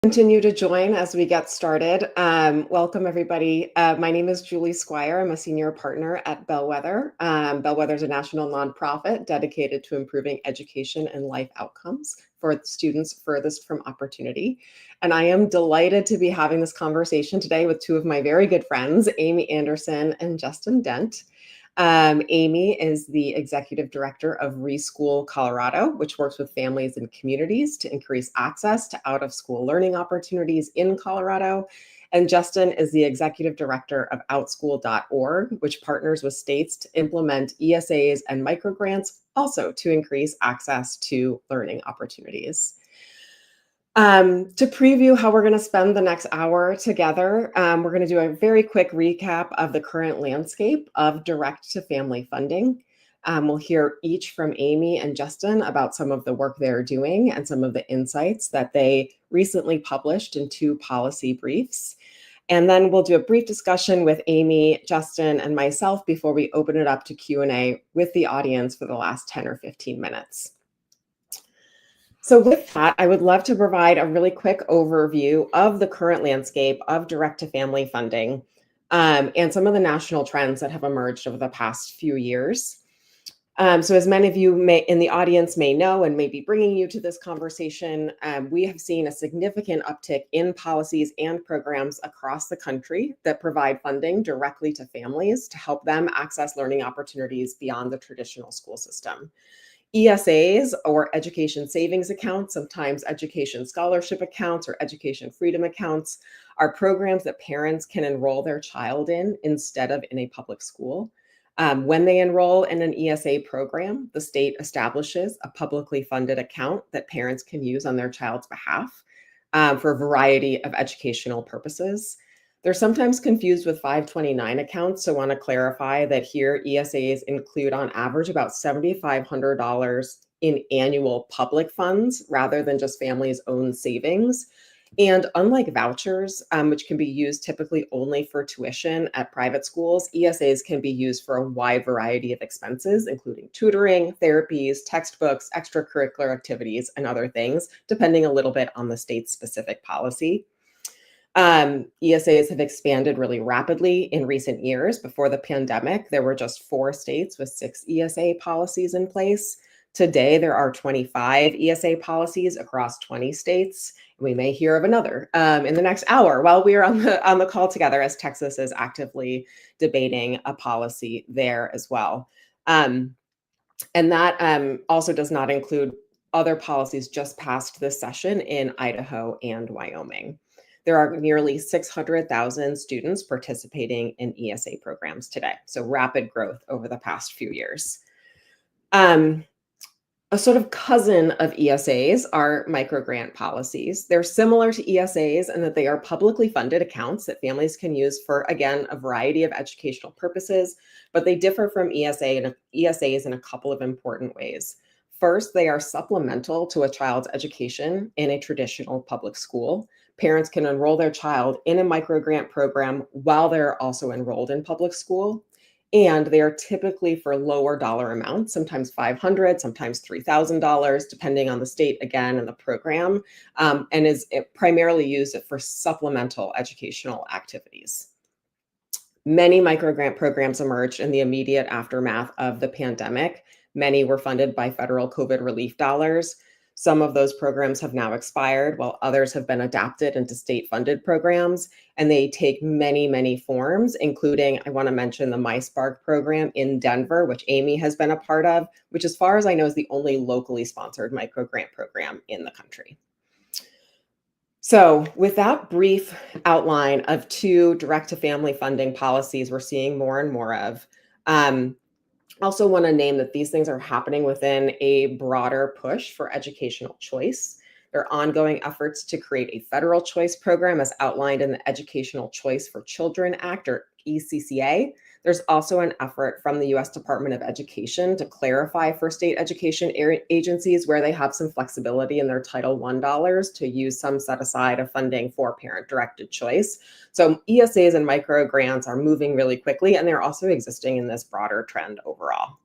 Continue to join as we get started. Welcome, everybody. My name is Juliet Squire. I'm a senior partner at Bellwether. Bellwether is a national nonprofit dedicated to improving education and life outcomes for students furthest from opportunity. And I am delighted to be having this conversation today with two of my very good friends, Amy Anderson and Justin Dent. Amy is the executive director of ReSchool Colorado, which works with families and communities to increase access to out-of-school learning opportunities in Colorado. And Justin is the executive director of outschool.org, which partners with states to implement ESAs and microgrants, also to increase access to learning opportunities. To preview how we're going to spend the next hour together, we're going to do a very quick recap of the current landscape of direct-to-family funding. We'll hear each from Amy and Justin about some of the work they're doing and some of the insights that they recently published in 2 policy briefs. And then we'll do a brief discussion with Amy, Justin, and myself before we open it up to Q&A with the audience for the last 10 or 15 minutes. So with that, I would love to provide a really quick overview of the current landscape of direct-to-family funding and some of the national trends that have emerged over the past few years. So as many of you in the audience may know and may be bringing you to this conversation, we have seen a significant uptick in policies and programs across the country that provide funding directly to families to help them access learning opportunities beyond the traditional school system. ESAs, or education savings accounts, sometimes education scholarship accounts or education freedom accounts, are programs that parents can enroll their child in instead of in a public school. When they enroll in an ESA program, the state establishes a publicly funded account that parents can use on their child's behalf for a variety of educational purposes. They're sometimes confused with 529 accounts, so I want to clarify that here ESAs include on average about $7,500 in annual public funds rather than just families' own savings. And unlike vouchers, which can be used typically only for tuition at private schools, ESAs can be used for a wide variety of expenses, including tutoring, therapies, textbooks, extracurricular activities, and other things, depending a little bit on the state's specific policy. ESAs have expanded really rapidly in recent years. Before the pandemic, there were just 4 states with 6 ESA policies in place. Today, there are 25 ESA policies across 20 states. We may hear of another in the next hour while we are on the call together, as Texas is actively debating a policy there as well. And that also does not include other policies just passed this session in Idaho and Wyoming. There are nearly 600,000 students participating in ESA programs today, so rapid growth over the past few years. A sort of cousin of ESAs are microgrant policies. They're similar to ESAs in that they are publicly funded accounts that families can use for, again, a variety of educational purposes, but they differ from ESAs in a couple of important ways. First, they are supplemental to a child's education in a traditional public school. Parents can enroll their child in a microgrant program while they're also enrolled in public school. And they are typically for lower dollar amounts, sometimes $500, sometimes $3,000, depending on the state, again, and the program, and is primarily used for supplemental educational activities. Many microgrant programs emerged in the immediate aftermath of the pandemic. Many were funded by federal COVID relief dollars. Some of those programs have now expired, while others have been adapted into state-funded programs, and they take many, many forms, including, I want to mention the MySpark program in Denver, which Amy has been a part of, which as far as I know is the only locally sponsored microgrant program in the country. So with that brief outline of 2 direct-to-family funding policies we're seeing more and more of, also want to name that these things are happening within a broader push for educational choice. There are ongoing efforts to create a federal choice program as outlined in the Educational Choice for Children Act, or ECCA. There's also an effort from the U.S. Department of Education to clarify for state education agencies where they have some flexibility in their Title I dollars to use some set aside of funding for parent-directed choice. So ESAs and microgrants are moving really quickly, and they're also existing in this broader trend overall.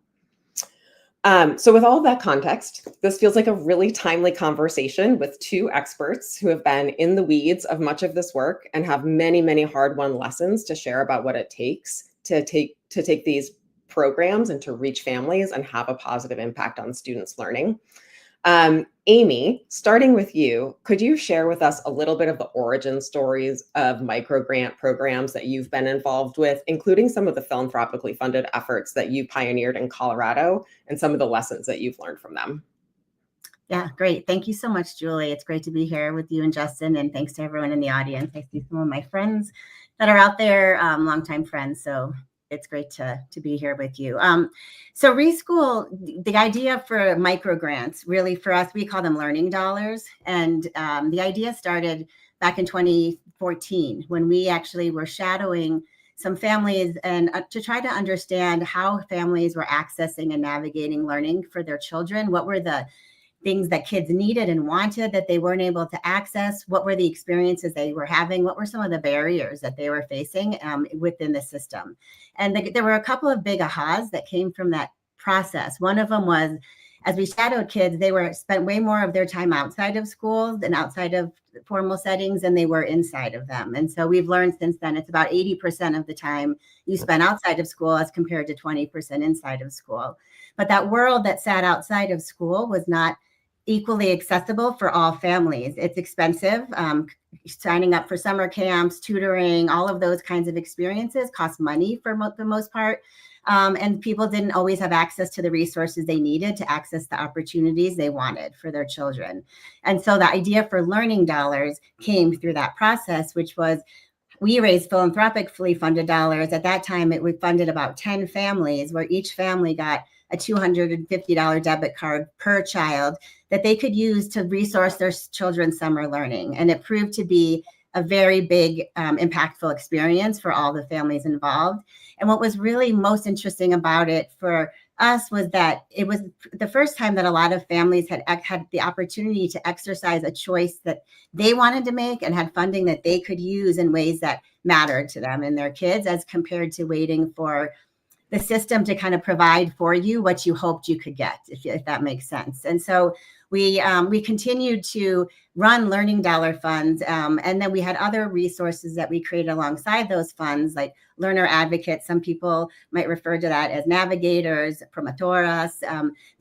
So with all of that context, this feels like a really timely conversation with two experts who have been in the weeds of much of this work and have many, many hard-won lessons to share about what it takes to take these programs and to reach families and have a positive impact on students' learning. Amy, starting with you, could you share with us a little bit of the origin stories of microgrant programs that you've been involved with, including some of the philanthropically funded efforts that you pioneered in Colorado and some of the lessons that you've learned from them? Yeah, great. Thank you so much, Julie. It's great to be here with you and Justin, and thanks to everyone in the audience. I see some of my friends that are out there, longtime friends, so it's great to be here with you. So ReSchool, the idea for micro grants, really for us, we call them learning dollars. And the idea started back in 2014 when we actually were shadowing some families and to try to understand how families were accessing and navigating learning for their children. What were the things that kids needed and wanted that they weren't able to access? What were the experiences they were having? What were some of the barriers that they were facing within the system? And there were a couple of big ahas that came from that process. One of them was, as we shadowed kids, they were spent way more of their time outside of school and outside of formal settings than they were inside of them. And so we've learned since then, it's about 80% of the time you spend outside of school as compared to 20% inside of school. But that world that sat outside of school was not equally accessible for all families. It's expensive. Signing up for summer camps, tutoring, all of those kinds of experiences cost money for the most part. And people didn't always have access to the resources they needed to access the opportunities they wanted for their children. And so the idea for learning dollars came through that process, which was we raised philanthropically funded dollars. At that time, we funded about 10 families where each family got a $250 debit card per child that they could use to resource their children's summer learning. And it proved to be a very big, impactful experience for all the families involved. And what was really most interesting about it for us was that it was the first time that a lot of families had the opportunity to exercise a choice that they wanted to make and had funding that they could use in ways that mattered to them and their kids, as compared to waiting for the system to kind of provide for you what you hoped you could get, if that makes sense. And so we continued to run learning dollar funds. And then we had other resources that we created alongside those funds, like learner advocates. Some people might refer to that as navigators, promotoras,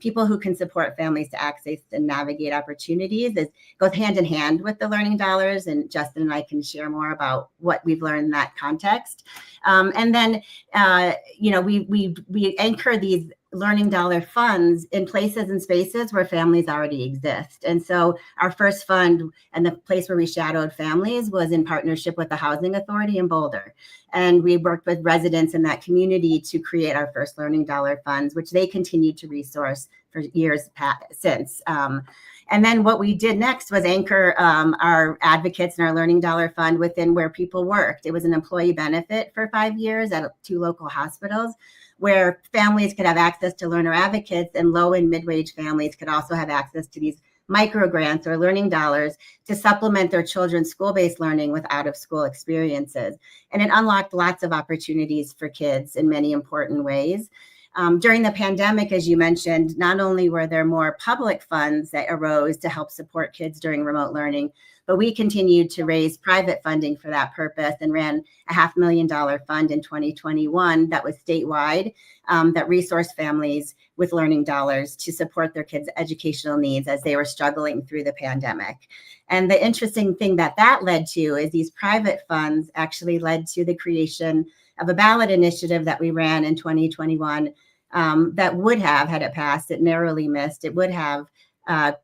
people who can support families to access and navigate opportunities. It goes hand in hand with the learning dollars. And Justin and I can share more about what we've learned in that context. And then, we anchor these learning dollar funds in places and spaces where families already exist. And so our first fund and the place where we shadowed families was in partnership with the Housing Authority in Boulder. And we worked with residents in that community to create our first learning dollar funds, which they continued to resource for years since. And then what we did next was anchor our advocates and our learning dollar fund within where people worked. It was an employee benefit for 5 years at 2 local hospitals, where families could have access to learner advocates, and low and mid-wage families could also have access to these micro grants or learning dollars to supplement their children's school-based learning with out-of-school experiences. And it unlocked lots of opportunities for kids in many important ways. During the pandemic, as you mentioned, not only were there more public funds that arose to help support kids during remote learning, but we continued to raise private funding for that purpose and ran a $500,000 fund in 2021 that was statewide, that resourced families with learning dollars to support their kids' educational needs as they were struggling through the pandemic. And the interesting thing that led to is these private funds actually led to the creation of a ballot initiative that we ran in 2021 that would have, had it passed, it narrowly missed, it would have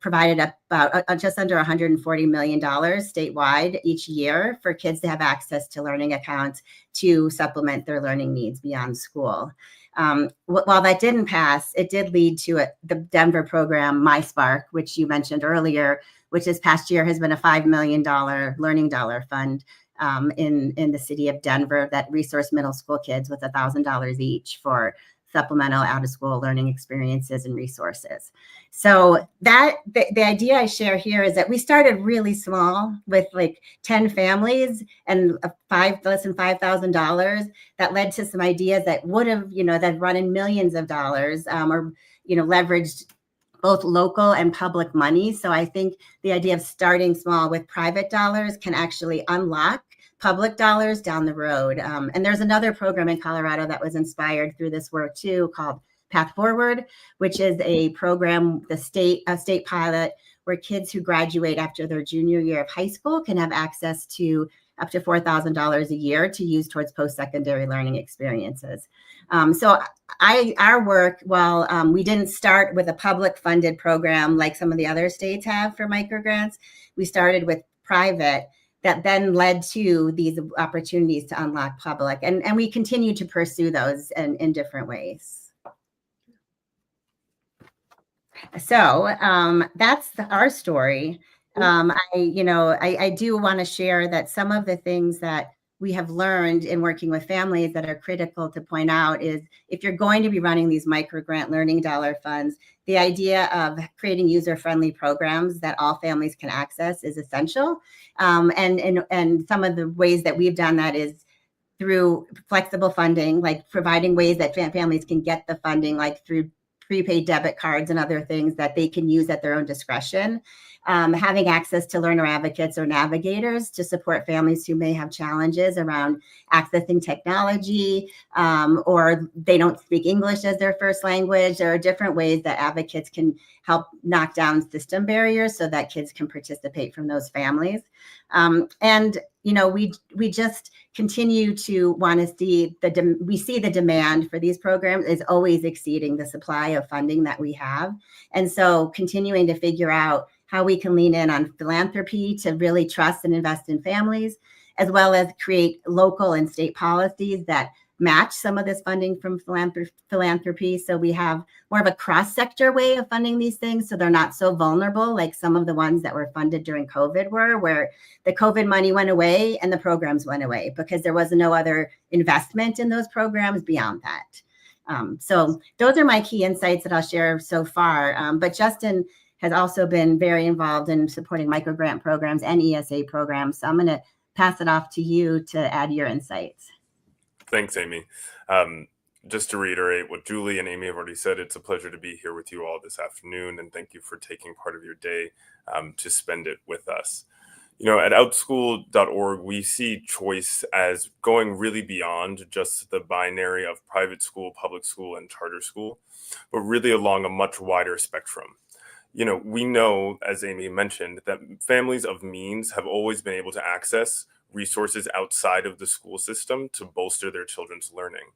provided about just under $140 million statewide each year for kids to have access to learning accounts to supplement their learning needs beyond school. While that didn't pass, it did lead to the Denver program, MySpark, which you mentioned earlier, which this past year has been a $5 million learning dollar fund in the city of Denver that resourced middle school kids with $1,000 each for supplemental out-of-school learning experiences and resources. So the idea I share here is that we started really small with like 10 families and less than $5,000 that led to some ideas that would have, that run in millions of dollars, or leveraged both local and public money. So I think the idea of starting small with private dollars can actually unlock public dollars down the road. And there's another program in Colorado that was inspired through this work too, called Path Forward, which is a program, a state pilot, where kids who graduate after their junior year of high school can have access to up to $4,000 a year to use towards post-secondary learning experiences. So our work, while we didn't start with a public funded program like some of the other states have for microgrants, we started with private that then led to these opportunities to unlock public. And we continue to pursue those in different ways. So that's our story. I do want to share that some of the things that we have learned in working with families that are critical to point out is if you're going to be running these microgrant learning dollar funds, the idea of creating user-friendly programs that all families can access is essential. And some of the ways that we've done that is through flexible funding, like providing ways that families can get the funding, like through prepaid debit cards and other things that they can use at their own discretion. Having access to learner advocates or navigators to support families who may have challenges around accessing technology, or they don't speak English as their first language. There are different ways that advocates can help knock down system barriers so that kids can participate from those families. We just continue to want to see we see the demand for these programs is always exceeding the supply of funding that we have. And so continuing to figure out how we can lean in on philanthropy to really trust and invest in families, as well as create local and state policies that match some of this funding from philanthropy. So we have more of a cross-sector way of funding these things, so they're not so vulnerable like some of the ones that were funded during COVID were, where the COVID money went away and the programs went away because there was no other investment in those programs beyond that. So those are my key insights that I'll share so far. But Justin has also been very involved in supporting microgrant programs and ESA programs. So I'm going to pass it off to you to add your insights. Thanks, Amy. Just to reiterate what Julie and Amy have already said, it's a pleasure to be here with you all this afternoon, and thank you for taking part of your day to spend it with us. At outschool.org, we see choice as going really beyond just the binary of private school, public school, and charter school, but really along a much wider spectrum. We know, as Amy mentioned, that families of means have always been able to access resources outside of the school system to bolster their children's learning.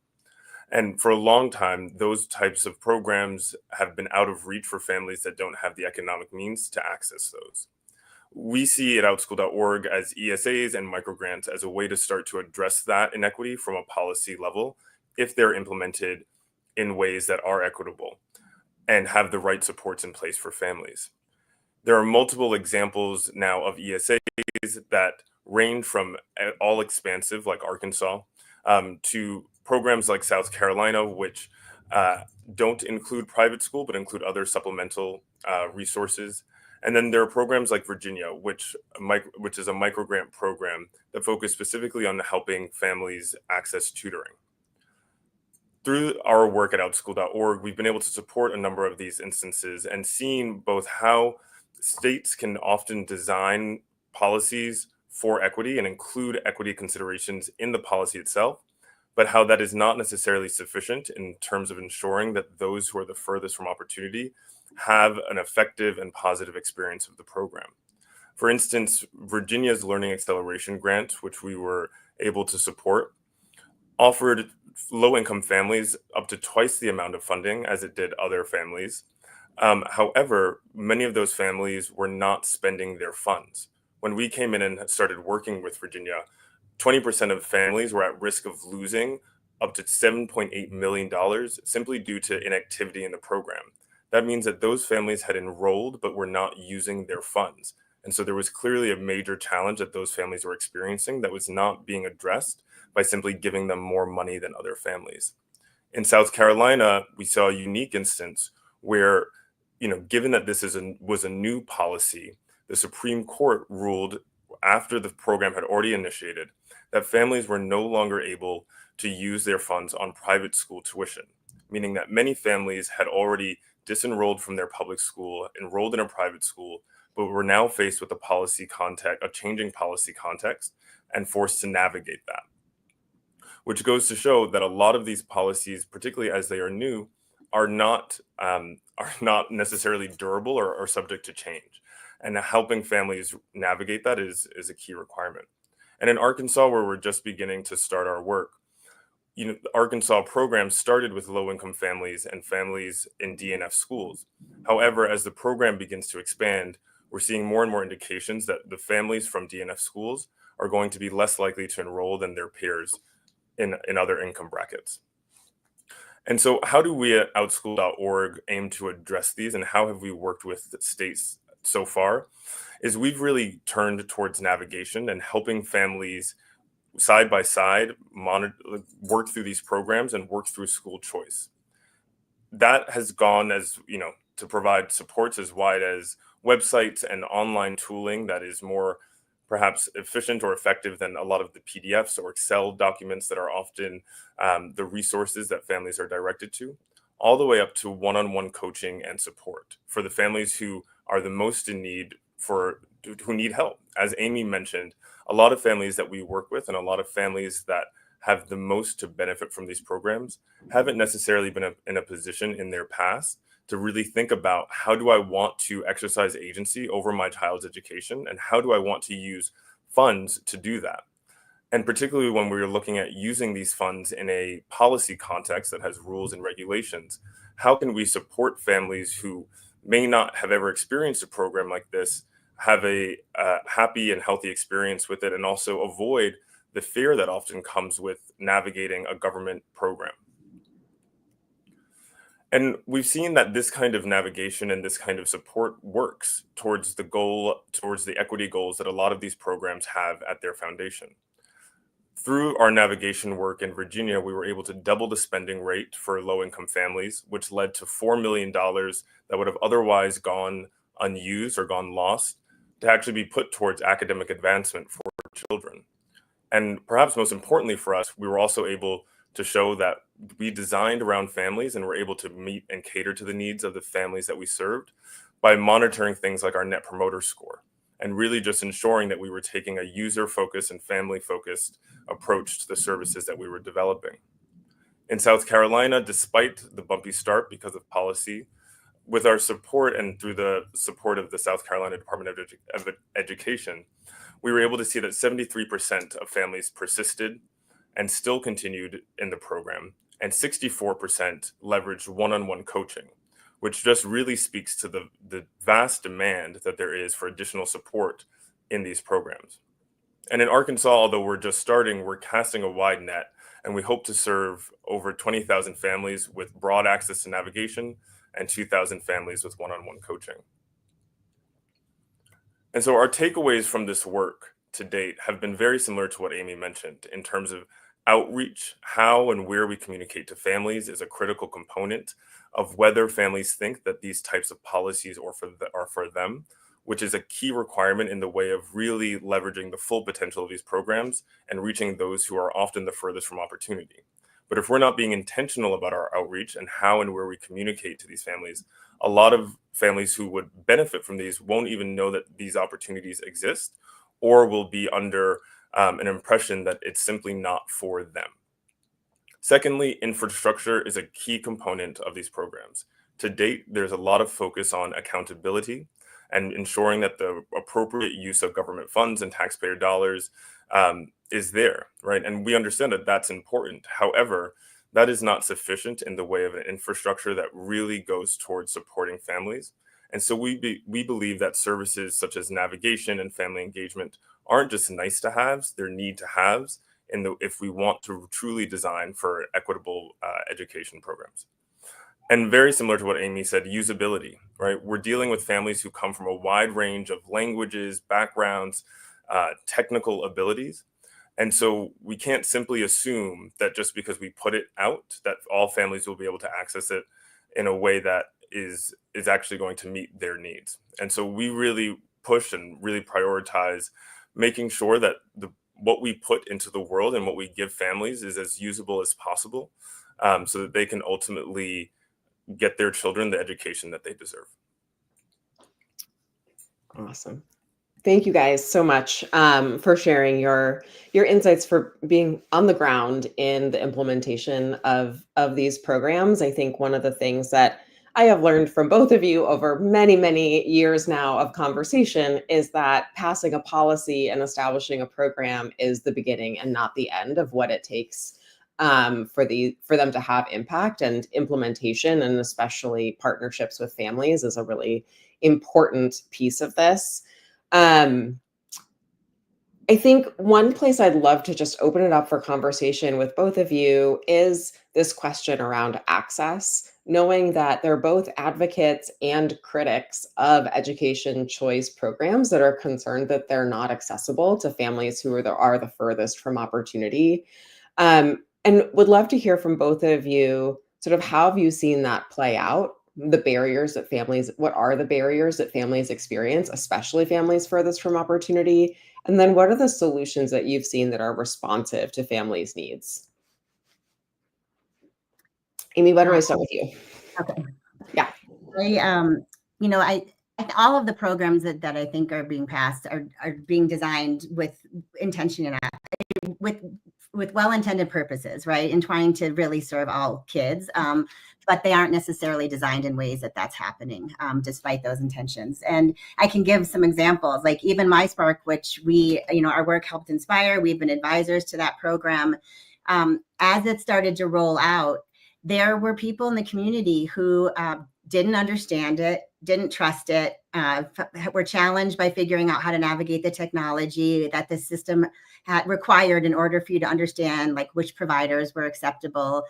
And for a long time, those types of programs have been out of reach for families that don't have the economic means to access those. We see at outschool.org as ESAs and microgrants as a way to start to address that inequity from a policy level if they're implemented in ways that are equitable and have the right supports in place for families. There are multiple examples now of ESAs that range from all expansive, like Arkansas, to programs like South Carolina, which don't include private school, but include other supplemental resources. And then there are programs like Virginia, which is a microgrant program that focus specifically on helping families access tutoring. Through our work at outschool.org, we've been able to support a number of these instances and seen both how states can often design policies for equity and include equity considerations in the policy itself, but how that is not necessarily sufficient in terms of ensuring that those who are the furthest from opportunity have an effective and positive experience of the program. For instance, Virginia's Learning Acceleration Grant, which we were able to support, offered low-income families up to twice the amount of funding as it did other families. However, many of those families were not spending their funds. When we came in and started working with Virginia, 20% of families were at risk of losing up to $7.8 million simply due to inactivity in the program. That means that those families had enrolled but were not using their funds. And so there was clearly a major challenge that those families were experiencing that was not being addressed by simply giving them more money than other families. In South Carolina, we saw a unique instance where, given that this was a new policy, the Supreme Court ruled after the program had already initiated that families were no longer able to use their funds on private school tuition, meaning that many families had already disenrolled from their public school, enrolled in a private school, but we're now faced with a changing policy context, and forced to navigate that. Which goes to show that a lot of these policies, particularly as they are new, are not necessarily durable or subject to change. And helping families navigate that is a key requirement. And in Arkansas, where we're just beginning to start our work, the Arkansas program started with low-income families and families in DNF schools. However, as the program begins to expand, we're seeing more and more indications that the families from DNF schools are going to be less likely to enroll than their peers in other income brackets. And so how do we at outschool.org aim to address these, and how have we worked with the states so far? Is we've really turned towards navigation and helping families side by side work through these programs and work through school choice. That has gone to provide supports as wide as websites and online tooling that is more perhaps efficient or effective than a lot of the PDFs or Excel documents that are often the resources that families are directed to, all the way up to one-on-one coaching and support for the families who are the most in need who need help. As Amy mentioned, a lot of families that we work with and a lot of families that have the most to benefit from these programs haven't necessarily been in a position in their past to really think about, how do I want to exercise agency over my child's education, and how do I want to use funds to do that? And particularly when we're looking at using these funds in a policy context that has rules and regulations, how can we support families who may not have ever experienced a program like this, have a happy and healthy experience with it, and also avoid the fear that often comes with navigating a government program? And we've seen that this kind of navigation and this kind of support works towards the equity goals that a lot of these programs have at their foundation. Through our navigation work in Virginia, we were able to double the spending rate for low-income families, which led to $4 million that would have otherwise gone unused or gone lost to actually be put towards academic advancement for children. And perhaps most importantly for us, we were also able to show that we designed around families and were able to meet and cater to the needs of the families that we served by monitoring things like our Net Promoter Score, and really just ensuring that we were taking a user-focused and family-focused approach to the services that we were developing. In South Carolina, despite the bumpy start because of policy, with our support and through the support of the South Carolina Department of Education, we were able to see that 73% of families persisted and still continued in the program, and 64% leveraged one-on-one coaching, which just really speaks to the vast demand that there is for additional support in these programs. And in Arkansas, although we're just starting, we're casting a wide net, and we hope to serve over 20,000 families with broad access to navigation and 2,000 families with one-on-one coaching. And so our takeaways from this work to date have been very similar to what Amy mentioned in terms of outreach. How and where we communicate to families is a critical component of whether families think that these types of policies are for them, which is a key requirement in the way of really leveraging the full potential of these programs and reaching those who are often the furthest from opportunity. But if we're not being intentional about our outreach and how and where we communicate to these families, a lot of families who would benefit from these won't even know that these opportunities exist, or will be under an impression that it's simply not for them. Secondly, infrastructure is a key component of these programs. To date, there's a lot of focus on accountability and ensuring that the appropriate use of government funds and taxpayer dollars is there, right? And we understand that that's important. However, that is not sufficient in the way of an infrastructure that really goes towards supporting families. And so we believe that services such as navigation and family engagement aren't just nice to haves, they're need to haves if we want to truly design for equitable education programs. And very similar to what Amy said, usability, right? We're dealing with families who come from a wide range of languages, backgrounds, technical abilities. And so we can't simply assume that just because we put it out, that all families will be able to access it in a way that is actually going to meet their needs. And so we really push and really prioritize making sure that what we put into the world and what we give families is as usable as possible, so that they can ultimately get their children the education that they deserve. Awesome. Thank you guys so much for sharing your insights, for being on the ground in the implementation of these programs. I think one of the things that I have learned from both of you over many, many years now of conversation is that passing a policy and establishing a program is the beginning and not the end of what it takes for them to have impact, and implementation, and especially partnerships with families, is a really important piece of this. I think one place I'd love to just open it up for conversation with both of you is this question around access, knowing that they're both advocates and critics of education choice programs that are concerned that they're not accessible to families who are the furthest from opportunity. And would love to hear from both of you, sort of, how have you seen that play out? What are the barriers that families experience, especially families furthest from opportunity? And then what are the solutions that you've seen that are responsive to families' needs? Amy, why don't I start with you? Okay. Yeah. All of the programs that I think are being passed are being designed with intention and with well-intended purposes, right? And trying to really serve all kids. But they aren't necessarily designed in ways that that's happening, despite those intentions. And I can give some examples, like even MySpark, which our work helped inspire. We've been advisors to that program. As it started to roll out, there were people in the community who didn't understand it, didn't trust it, were challenged by figuring out how to navigate the technology that the system had required in order for you to understand, like, which providers were acceptable.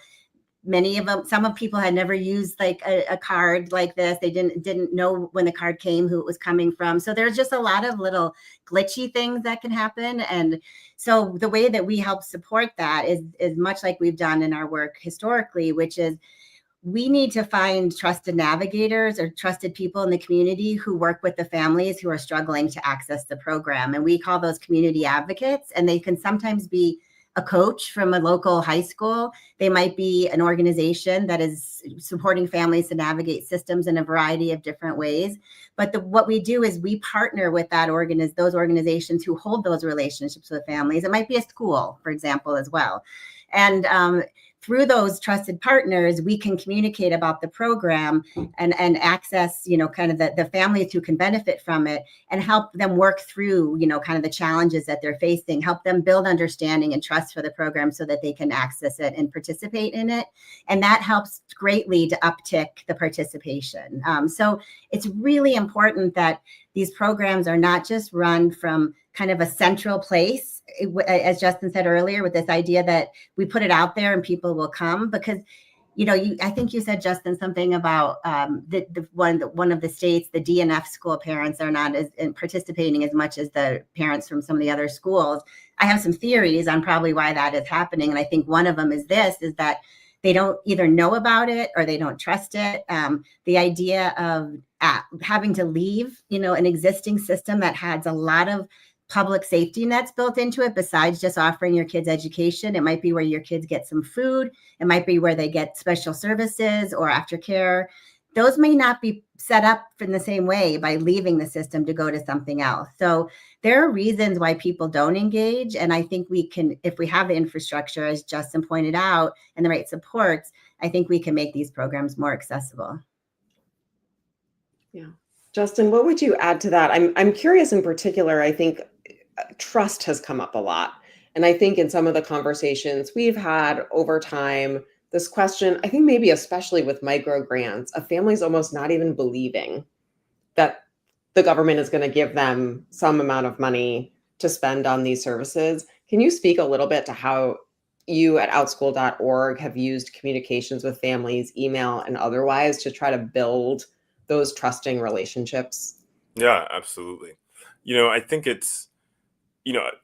Many of them, some people had never used like a card like this. They didn't know when the card came, who it was coming from. So there's just a lot of little glitchy things that can happen. And so the way that we help support that is much like we've done in our work historically, which is we need to find trusted navigators or trusted people in the community who work with the families who are struggling to access the program. And we call those community advocates, and they can sometimes be a coach from a local high school. They might be an organization that is supporting families to navigate systems in a variety of different ways. But what we do is we partner with those organizations who hold those relationships with families. It might be a school, for example, as well. And through those trusted partners, we can communicate about the program and access, kind of the families who can benefit from it, and help them work through, kind of the challenges that they're facing, help them build understanding and trust for the program so that they can access it and participate in it. And that helps greatly to uptick the participation. So it's really important that these programs are not just run from kind of a central place, as Justin said earlier, with this idea that we put it out there and people will come, because I think you said, Justin, something about one of the states, the DNF school parents are not participating as much as the parents from some of the other schools. I have some theories on probably why that is happening, and I think one of them is that they don't either know about it or they don't trust it. The idea of having to leave, an existing system that has a lot of public safety nets built into it, besides just offering your kids education. It might be where your kids get some food. It might be where they get special services or aftercare. Those may not be set up in the same way by leaving the system to go to something else. So there are reasons why people don't engage. And I think we can, if we have the infrastructure, as Justin pointed out, and the right supports, I think we can make these programs more accessible. Yeah. Justin, what would you add to that? I'm curious in particular. I think trust has come up a lot. And I think in some of the conversations we've had over time, this question, I think maybe especially with micro grants, of families almost not even believing that the government is going to give them some amount of money to spend on these services. Can you speak a little bit to how you at outschool.org have used communications with families, email and otherwise, to try to build those trusting relationships? Yeah, absolutely.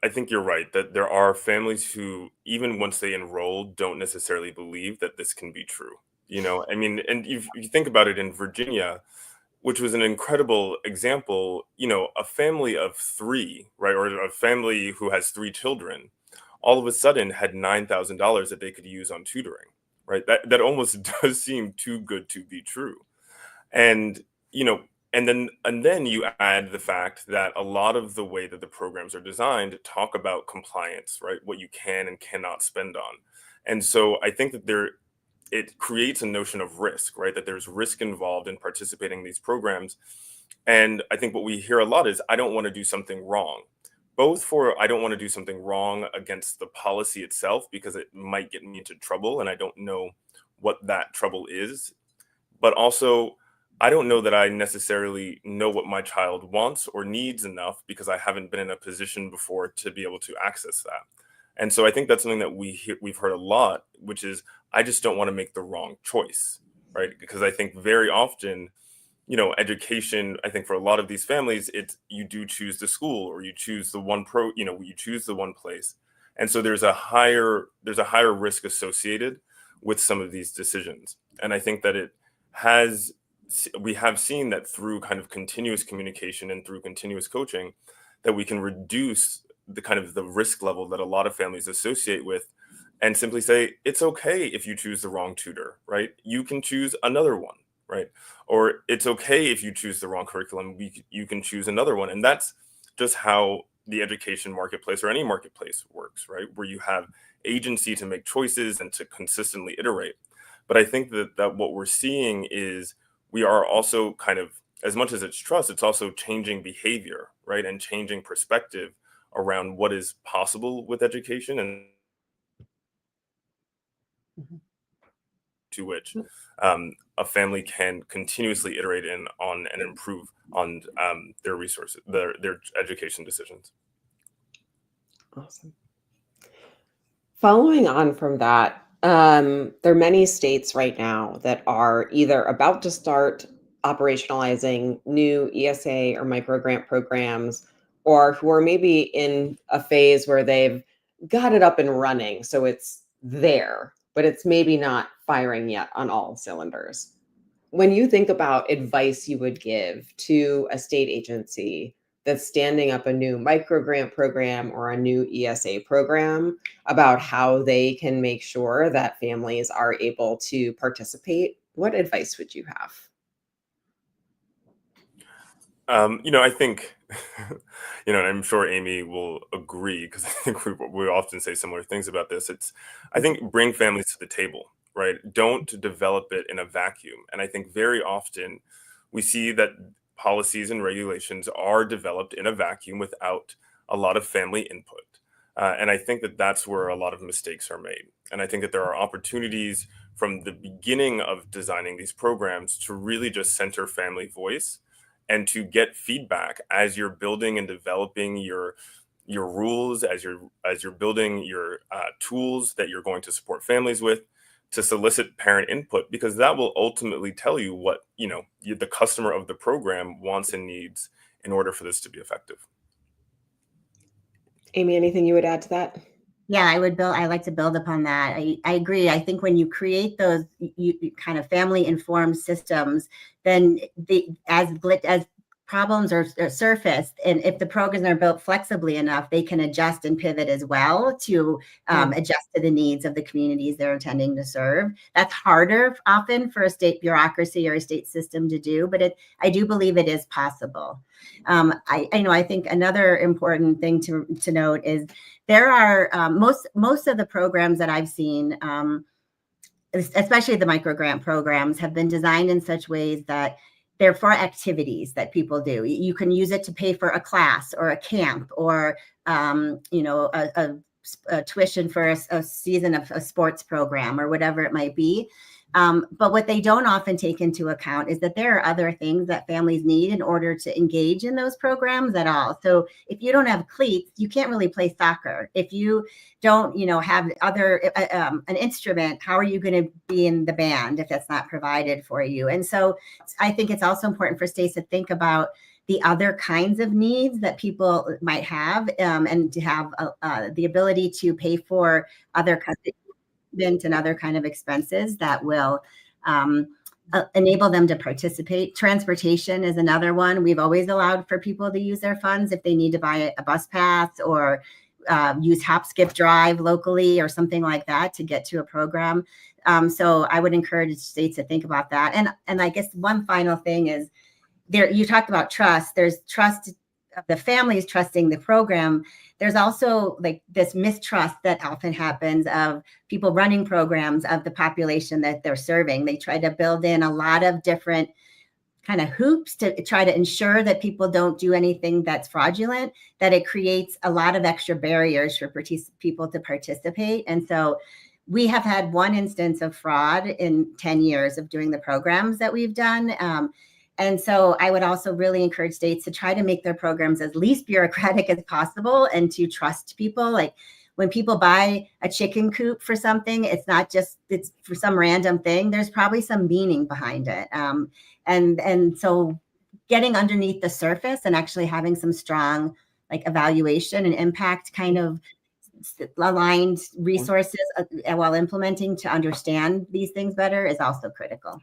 I think you're right that there are families who, even once they enroll, don't necessarily believe that this can be true. And you think about it in Virginia, which was an incredible example, a family of three, right, or a family who has three children, all of a sudden had $9,000 that they could use on tutoring, right? That almost does seem too good to be true. And, you know, and then you add the fact that a lot of the way that the programs are designed talk about compliance, right? What you can and cannot spend on. And so I think that it creates a notion of risk, right? That there's risk involved in participating in these programs. And I think what we hear a lot is, I don't want to do something wrong. Both for, I don't want to do something wrong against the policy itself because it might get me into trouble and I don't know what that trouble is. But also, I don't know that I necessarily know what my child wants or needs enough because I haven't been in a position before to be able to access that. And so I think that's something that we've heard a lot, which is, I just don't want to make the wrong choice, right? Because I think very often, education, I think for a lot of these families, it's, you do choose the school or you choose the one you choose the one place. And so there's a higher risk associated with some of these decisions. And I think that we have seen that through kind of continuous communication and through continuous coaching, that we can reduce the kind of the risk level that a lot of families associate with, and simply say, it's okay if you choose the wrong tutor, right? You can choose another one, right? Or it's okay if you choose the wrong curriculum, you can choose another one. And that's just how the education marketplace or any marketplace works, right? Where you have agency to make choices and to consistently iterate. But I think that what we're seeing is, we are also kind of, as much as it's trust, it's also changing behavior, right? And changing perspective around what is possible with education, and to which a family can continuously iterate on and improve on their resources, their education decisions. Awesome. Following on from that, there are many states right now that are either about to start operationalizing new ESA or microgrant programs, or who are maybe in a phase where they've got it up and running. So it's there, but it's maybe not firing yet on all cylinders. When you think about advice you would give to a state agency that's standing up a new microgrant program or a new ESA program, about how they can make sure that families are able to participate, what advice would you have? I think, and I'm sure Amy will agree, because I think we often say similar things about this. I think, bring families to the table, right? Don't develop it in a vacuum. And I think very often we see that policies and regulations are developed in a vacuum without a lot of family input. And I think that that's where a lot of mistakes are made. And I think that there are opportunities from the beginning of designing these programs to really just center family voice and to get feedback as you're building and developing your rules, as you're building your tools that you're going to support families with, to solicit parent input, because that will ultimately tell you what the customer of the program wants and needs in order for this to be effective. Amy, anything you would add to that? Yeah, I like to build upon that. I agree. I think when you create those you kind of family informed systems, then as problems are surfaced, and if the programs are built flexibly enough, they can adjust and pivot as well to adjust to the needs of the communities they're intending to serve. That's harder often for a state bureaucracy or a state system to do, but I do believe it is possible. I think another important thing to note is there are most of the programs that I've seen, especially the microgrant programs, have been designed in such ways that they're for activities that people do. You can use it to pay for a class or a camp or a tuition for a season of a sports program or whatever it might be. But what they don't often take into account is that there are other things that families need in order to engage in those programs at all. So if you don't have cleats, you can't really play soccer. If you don't, have an instrument, how are you going to be in the band if that's not provided for you? And so I think it's also important for states to think about the other kinds of needs that people might have, and to have the ability to pay for other kinds of and other kind of expenses that will enable them to participate. Transportation is another one. We've always allowed for people to use their funds if they need to buy a bus pass or use Hop Skip Drive locally or something like that to get to a program. So I would encourage states to think about that. And I guess one final thing is, there, you talked about trust. There's trust of the families trusting the program. There's also like this mistrust that often happens of people running programs of the population that they're serving. They try to build in a lot of different kind of hoops to try to ensure that people don't do anything that's fraudulent, that it creates a lot of extra barriers for people to participate. And so we have had one instance of fraud in 10 years of doing the programs that we've done. And so I would also really encourage states to try to make their programs as least bureaucratic as possible and to trust people. Like when people buy a chicken coop for something, it's not just, it's for some random thing. There's probably some meaning behind it. And so getting underneath the surface and actually having some strong like evaluation and impact kind of aligned resources while implementing to understand these things better is also critical.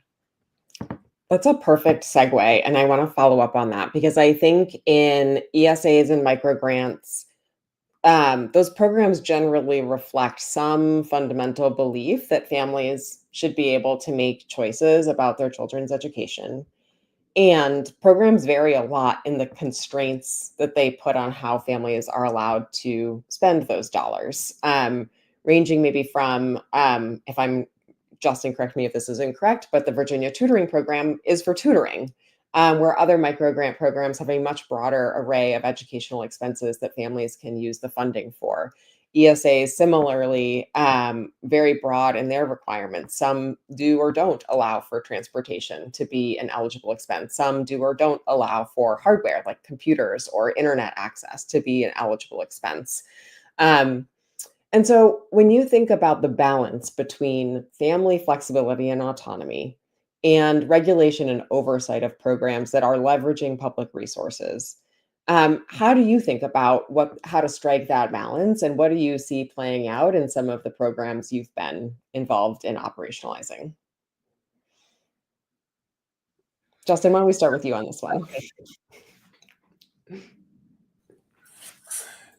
That's a perfect segue. And I want to follow up on that because I think in ESAs and microgrants, those programs generally reflect some fundamental belief that families should be able to make choices about their children's education. And programs vary a lot in the constraints that they put on how families are allowed to spend those dollars, ranging maybe from, if I'm Justin, correct me if this is incorrect, but the Virginia tutoring program is for tutoring, where other microgrant programs have a much broader array of educational expenses that families can use the funding for. ESAs similarly very broad in their requirements. Some do or don't allow for transportation to be an eligible expense. Some do or don't allow for hardware like computers or internet access to be an eligible expense. And so when you think about the balance between family flexibility and autonomy and regulation and oversight of programs that are leveraging public resources, how do you think about how to strike that balance, and what do you see playing out in some of the programs you've been involved in operationalizing? Justin, why don't we start with you on this one?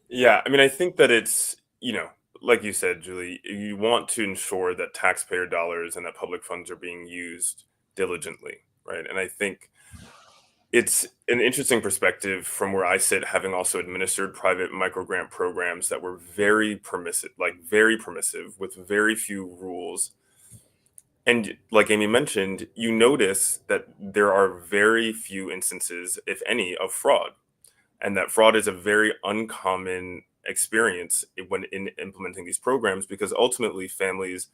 Yeah, I mean, I think that it's, like you said, Julie, you want to ensure that taxpayer dollars and that public funds are being used diligently, right? And I think it's an interesting perspective from where I sit, having also administered private microgrant programs that were very permissive with very few rules. And like Amy mentioned, you notice that there are very few instances, if any, of fraud. And that fraud is a very uncommon experience when in implementing these programs, because ultimately families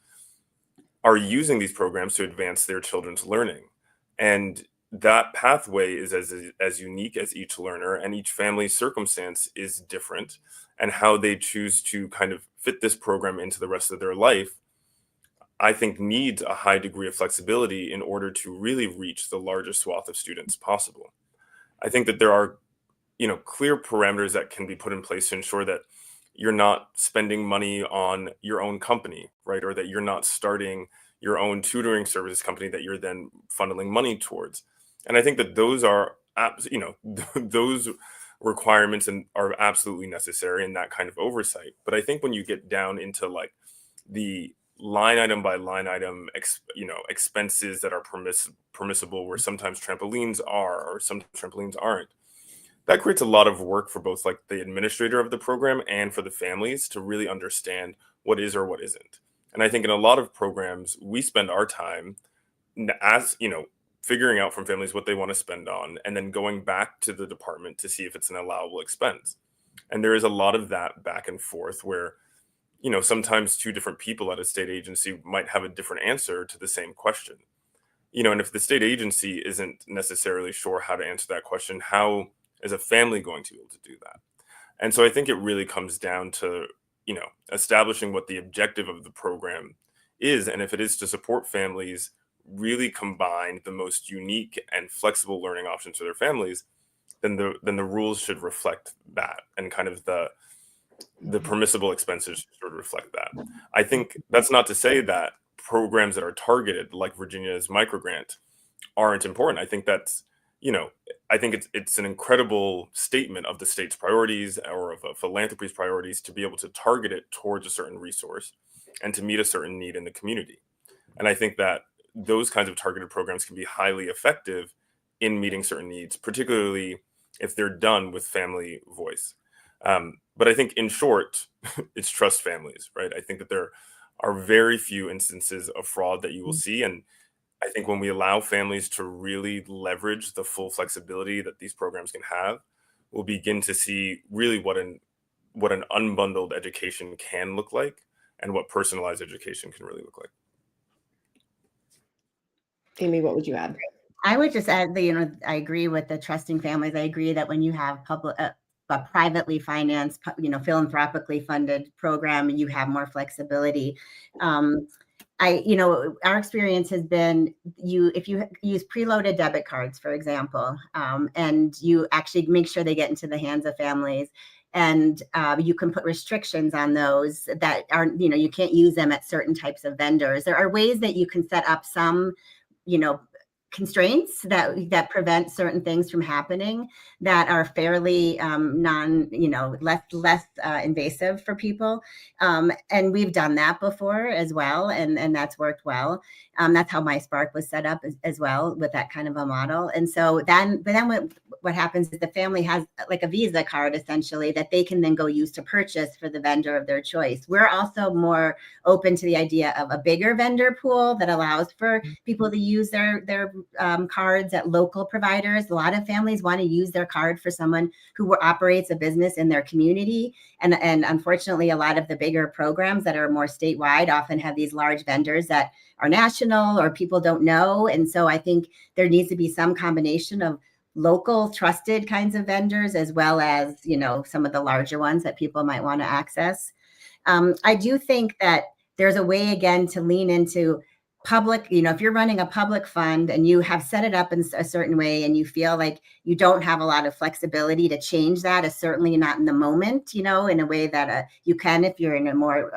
are using these programs to advance their children's learning. And that pathway is as unique as each learner, and each family's circumstance is different. And how they choose to kind of fit this program into the rest of their life, I think, needs a high degree of flexibility in order to really reach the largest swath of students possible. I think that there are clear parameters that can be put in place to ensure that you're not spending money on your own company, right? Or that you're not starting your own tutoring services company that you're then funneling money towards. And I think that those are, those requirements and are absolutely necessary in that kind of oversight. But I think when you get down into like the line item by line item, expenses that are permissible, where sometimes trampolines are, or sometimes trampolines aren't, that creates a lot of work for both like the administrator of the program and for the families to really understand what is or what isn't. And I think in a lot of programs, we spend our time as, figuring out from families what they want to spend on, and then going back to the department to see if it's an allowable expense. And there is a lot of that back and forth where, sometimes two different people at a state agency might have a different answer to the same question. And if the state agency isn't necessarily sure how to answer that question, how is a family going to be able to do that? And so I think it really comes down to, establishing what the objective of the program is. And if it is to support families, really combine the most unique and flexible learning options for their families, then the rules should reflect that, and kind of the permissible expenses should reflect that. I think that's not to say that programs that are targeted, like Virginia's microgrant, aren't important. I think that's I think it's an incredible statement of the state's priorities or of a philanthropy's priorities to be able to target it towards a certain resource and to meet a certain need in the community. And I think that those kinds of targeted programs can be highly effective in meeting certain needs, particularly if they're done with family voice. But I think, in short, it's trust families, right? I think that there are very few instances of fraud that you will see. And I think when we allow families to really leverage the full flexibility that these programs can have, we'll begin to see really what an unbundled education can look like and what personalized education can really look like. Amy, what would you add? I would just add that, I agree with the trusting families. I agree that when you have a privately financed, philanthropically funded program, you have more flexibility. Our experience has been if you use preloaded debit cards, for example, and you actually make sure they get into the hands of families, and you can put restrictions on those that are, you can't use them at certain types of vendors. There are ways that you can set up some, constraints that prevent certain things from happening that are fairly less invasive for people. And we've done that before as well. And that's worked well. That's how My Spark was set up as well, with that kind of a model. And so then what happens is the family has like a Visa card essentially that they can then go use to purchase for the vendor of their choice. We're also more open to the idea of a bigger vendor pool that allows for people to use their cards at local providers. A lot of families want to use their card for someone who operates a business in their community. And unfortunately, a lot of the bigger programs that are more statewide often have these large vendors that are national or people don't know. And so I think there needs to be some combination of local trusted kinds of vendors, as well as, some of the larger ones that people might want to access. I do think that there's a way, again, to lean into public, if you're running a public fund and you have set it up in a certain way and you feel like you don't have a lot of flexibility to change that, is certainly not in the moment, in a way that you can if you're in a more,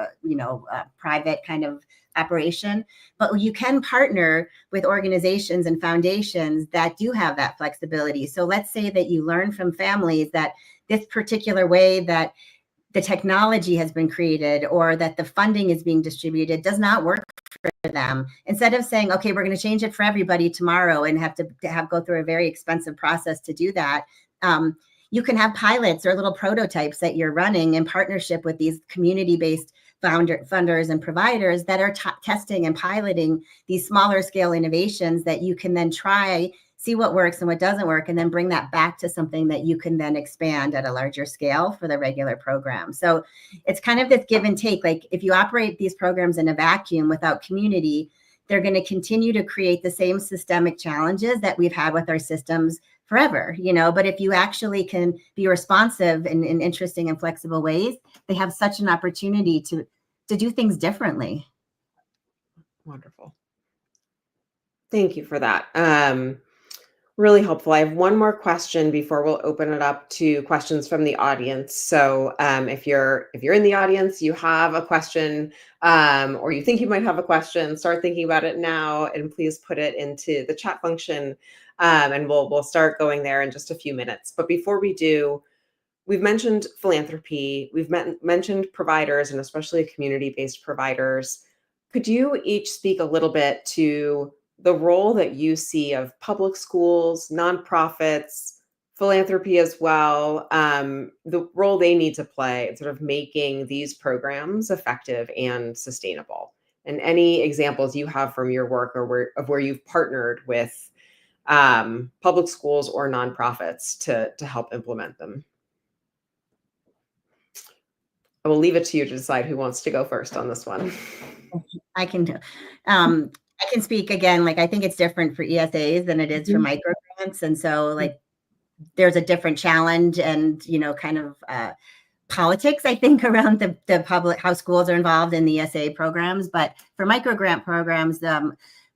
private kind of operation. But you can partner with organizations and foundations that do have that flexibility. So let's say that you learn from families that this particular way that the technology has been created or that the funding is being distributed does not work for them. Instead of saying, okay, we're going to change it for everybody tomorrow and have to go through a very expensive process to do that, you can have pilots or little prototypes that you're running in partnership with these community-based funders and providers that are testing and piloting these smaller scale innovations that you can then try, see what works and what doesn't work, and then bring that back to something that you can then expand at a larger scale for the regular program. So it's kind of this give and take. Like if you operate these programs in a vacuum without community, they're going to continue to create the same systemic challenges that we've had with our systems forever, but if you actually can be responsive in interesting and flexible ways, they have such an opportunity to do things differently. Wonderful. Thank you for that. Really helpful. I have one more question before we'll open it up to questions from the audience. So if you're in the audience, you have a question, or you think you might have a question, start thinking about it now, and please put it into the chat function, and we'll start going there in just a few minutes. But before we do, we've mentioned philanthropy, we've mentioned providers, and especially community-based providers. Could you each speak a little bit to the role that you see of public schools, nonprofits, philanthropy as well, the role they need to play in sort of making these programs effective and sustainable? And any examples you have from your work or where you've partnered with public schools or nonprofits to help implement them? I will leave it to you to decide who wants to go first on this one. I can do. I can speak again. Like I think it's different for ESAs than it is for microgrants, and so like there's a different challenge and kind of politics, I think, around the public, how schools are involved in the ESA programs. But for microgrant programs,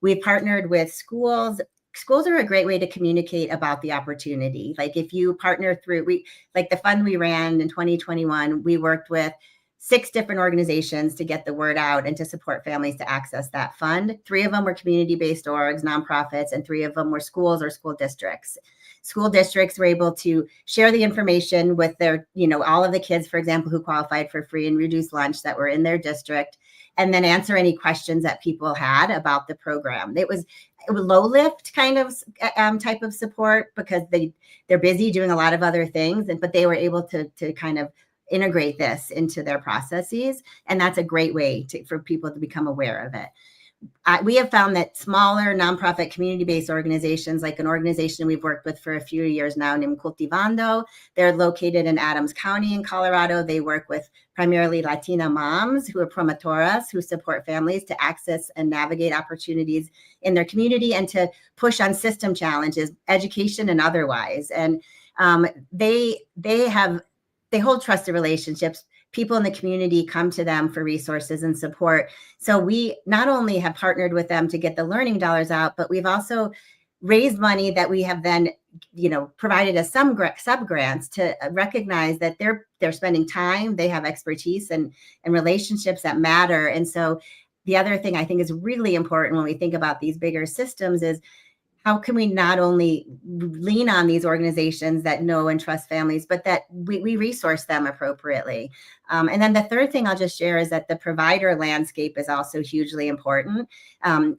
we partnered with schools. Schools are a great way to communicate about the opportunity. Like if you partner through, like the fund we ran in 2021, we worked with 6 different organizations to get the word out and to support families to access that fund. 3 of them were community-based orgs, nonprofits, and 3 of them were schools or school districts. school districts were able to share the information with their, all of the kids, for example, who qualified for free and reduced lunch that were in their district, and then answer any questions that people had about the program. It was low lift kind of type of support because they're busy doing a lot of other things, but they were able to kind of integrate this into their processes. And that's a great way for people to become aware of it. We have found that smaller nonprofit community-based organizations, like an organization we've worked with for a few years now named Cultivando, they're located in Adams County in Colorado. They work with primarily Latina moms who are promotoras, who support families to access and navigate opportunities in their community and to push on system challenges, education and otherwise. And they hold trusted relationships. People in the community come to them for resources and support. So we not only have partnered with them to get the learning dollars out, but we've also raised money that we have then, provided as some sub-grants to recognize that they're spending time, they have expertise and relationships that matter. And so the other thing I think is really important when we think about these bigger systems is, how can we not only lean on these organizations that know and trust families, but that we resource them appropriately? And then the third thing I'll just share is that the provider landscape is also hugely important.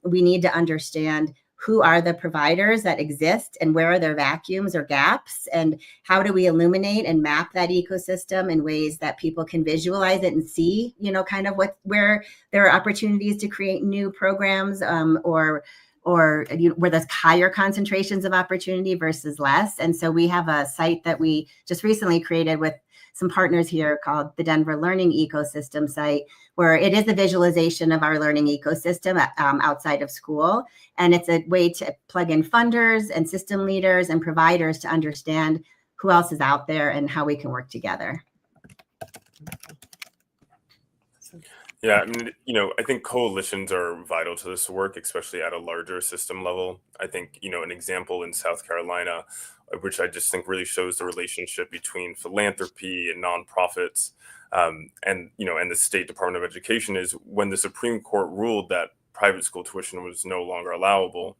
We need to understand who are the providers that exist and where are their vacuums or gaps, and how do we illuminate and map that ecosystem in ways that people can visualize it and see, kind of where there are opportunities to create new programs, or where there's higher concentrations of opportunity versus less. And so we have a site that we just recently created with some partners here called the Denver Learning Ecosystem site, where it is a visualization of our learning ecosystem outside of school. And it's a way to plug in funders and system leaders and providers to understand who else is out there and how we can work together. Yeah, I mean, I think coalitions are vital to this work, especially at a larger system level. I think, an example in South Carolina, which I just think really shows the relationship between philanthropy and nonprofits, and the State Department of Education, is when the Supreme Court ruled that private school tuition was no longer allowable.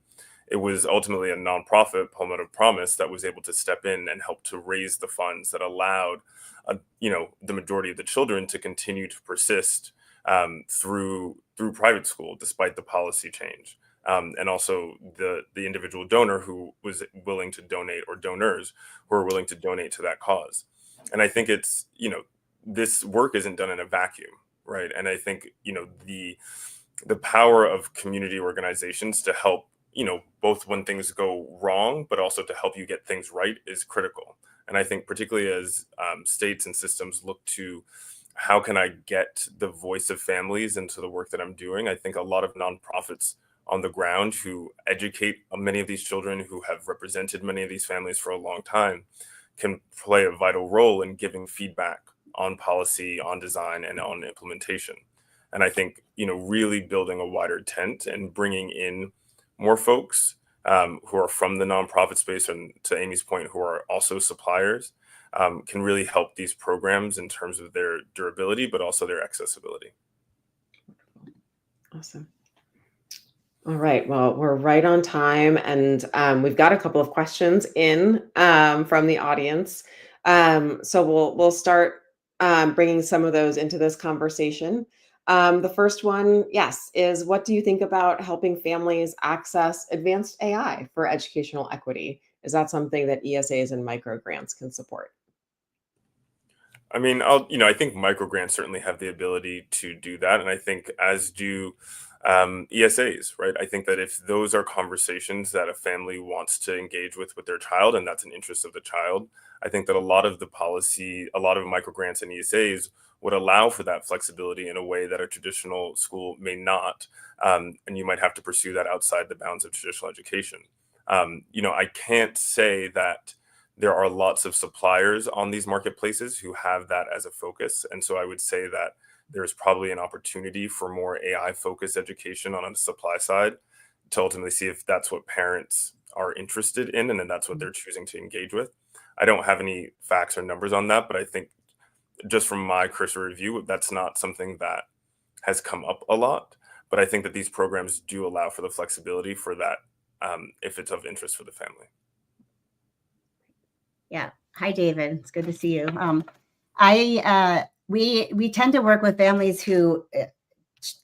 It was ultimately a nonprofit, Palmetto Promise, that was able to step in and help to raise the funds that allowed, the majority of the children to continue to persist through private school, despite the policy change, and also the individual donor who was willing to donate, or donors who are willing to donate to that cause. And I think it's, this work isn't done in a vacuum, right? And I think, the power of community organizations to help, both when things go wrong, but also to help you get things right, is critical. And I think particularly as states and systems look to, how can I get the voice of families into the work that I'm doing? I think a lot of nonprofits on the ground who educate many of these children, who have represented many of these families for a long time, can play a vital role in giving feedback on policy, on design, and on implementation. And I think, really building a wider tent and bringing in more folks who are from the nonprofit space, and to Amy's point, who are also suppliers, can really help these programs in terms of their durability, but also their accessibility. Awesome. All right. Well, we're right on time, and we've got a couple of questions in from the audience. So we'll start bringing some of those into this conversation. The first one, yes, is, what do you think about helping families access advanced AI for educational equity? Is that something that ESAs and microgrants can support? I mean, I think microgrants certainly have the ability to do that, and I think as do ESAs, right? I think that if those are conversations that a family wants to engage with their child, and that's an interest of the child, I think that a lot of microgrants and ESAs would allow for that flexibility in a way that a traditional school may not, and you might have to pursue that outside the bounds of traditional education. I can't say that there are lots of suppliers on these marketplaces who have that as a focus. And so I would say that there's probably an opportunity for more AI-focused education on the supply side, to ultimately see if that's what parents are interested in, and then that's what they're choosing to engage with. I don't have any facts or numbers on that, but I think just from my cursory review, that's not something that has come up a lot. But I think that these programs do allow for the flexibility for that, if it's of interest for the family. Yeah. Hi, David. It's good to see you. We tend to work with families who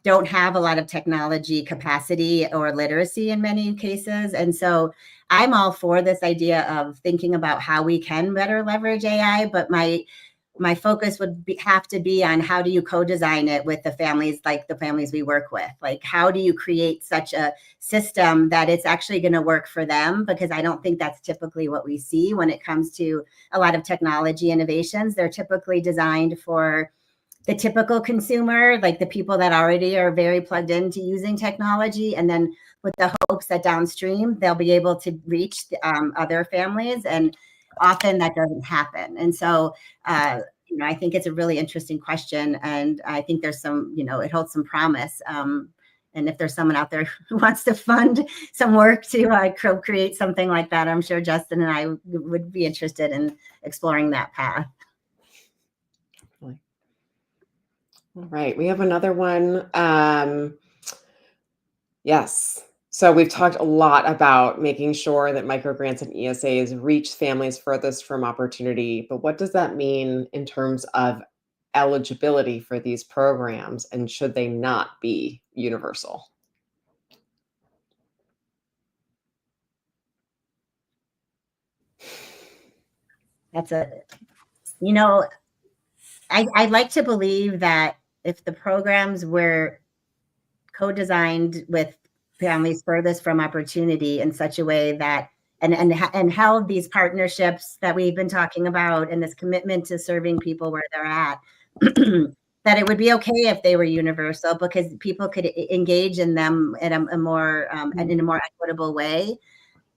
don't have a lot of technology capacity or literacy in many cases. And so I'm all for this idea of thinking about how we can better leverage AI, but my focus would have to be on how do you co-design it with the families, like the families we work with? Like, how do you create such a system that it's actually going to work for them? Because I don't think that's typically what we see when it comes to a lot of technology innovations. They're typically designed for the typical consumer, like the people that already are very plugged into using technology, and then with the hopes that downstream they'll be able to reach other families, and often that doesn't happen. And so I think it's a really interesting question, and I think there's some, it holds some promise. And if there's someone out there who wants to fund some work to create something like that, I'm sure Justin and I would be interested in exploring that path. All right, we have another one. Yes. So we've talked a lot about making sure that microgrants and ESAs reach families furthest from opportunity, but what does that mean in terms of eligibility for these programs, and should they not be universal? I'd like to believe that if the programs were co-designed with families furthest from opportunity in such a way that and held these partnerships that we've been talking about and this commitment to serving people where they're at, that it would be okay if they were universal, because people could engage in them in a more equitable way.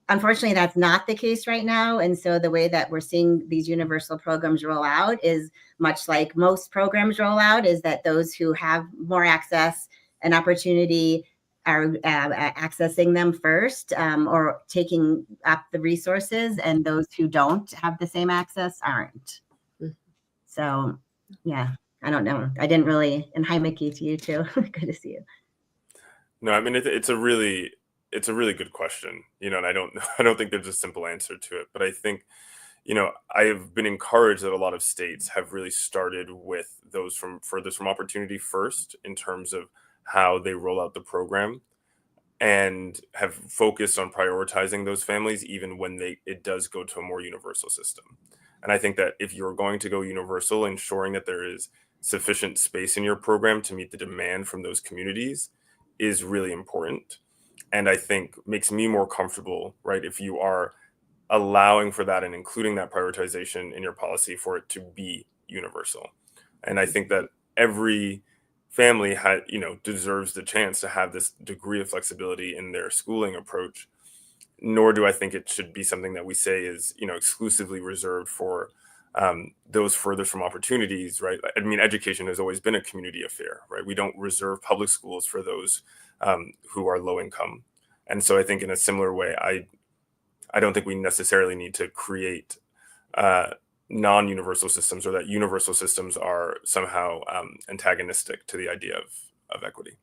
Unfortunately, that's not the case right now. And so the way that we're seeing these universal programs roll out is much like most programs roll out, is that those who have more access and opportunity are accessing them first, or taking up the resources, and those who don't have the same access aren't. So, yeah, I don't know. I didn't really, and hi, Mickey, to you too. Good to see you. No, I mean, it's a really good question, and I don't think there's a simple answer to it, but I think, I have been encouraged that a lot of states have really started with those from furthest from opportunity first in terms of how they roll out the program, and have focused on prioritizing those families even when it does go to a more universal system. And I think that if you're going to go universal, ensuring that there is sufficient space in your program to meet the demand from those communities is really important. And I think makes me more comfortable, right, if you are allowing for that and including that prioritization in your policy for it to be universal. And I think that every family deserves the chance to have this degree of flexibility in their schooling approach. Nor do I think it should be something that we say is exclusively reserved for those furthest from opportunities, right? I mean, education has always been a community affair, right? We don't reserve public schools for those who are low income. And so I think in a similar way, I don't think we necessarily need to create non-universal systems, or that universal systems are somehow antagonistic to the idea of equity.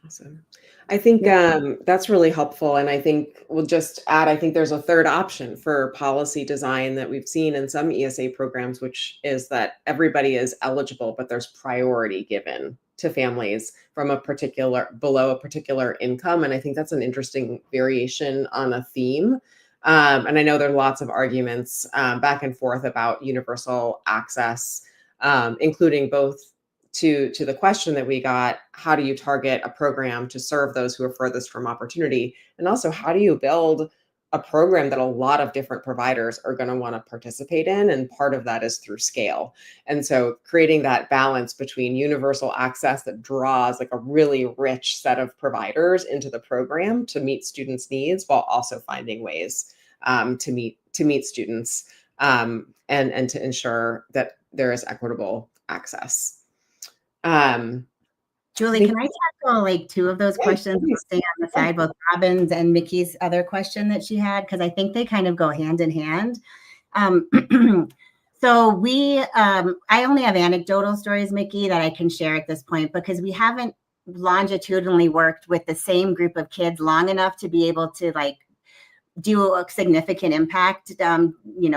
Awesome. I think that's really helpful. And I think we'll just add, I think there's a third option for policy design that we've seen in some ESA programs, which is that everybody is eligible, but there's priority given to families from below a particular income. And I think that's an interesting variation on a theme. And I know there are lots of arguments back and forth about universal access, including both to the question that we got, how do you target a program to serve those who are furthest from opportunity? And also, how do you build a program that a lot of different providers are going to want to participate in? And part of that is through scale. And so creating that balance between universal access that draws like a really rich set of providers into the program to meet students' needs, while also finding ways to meet students and to ensure that there is equitable access. Julie, can I tackle like two of those questions stay on the side, both Robin's and Mickey's other question that she had? Because I think they kind of go hand in hand. So I only have anecdotal stories, Mickey, that I can share at this point, because we haven't longitudinally worked with the same group of kids long enough to be able to like do a significant impact,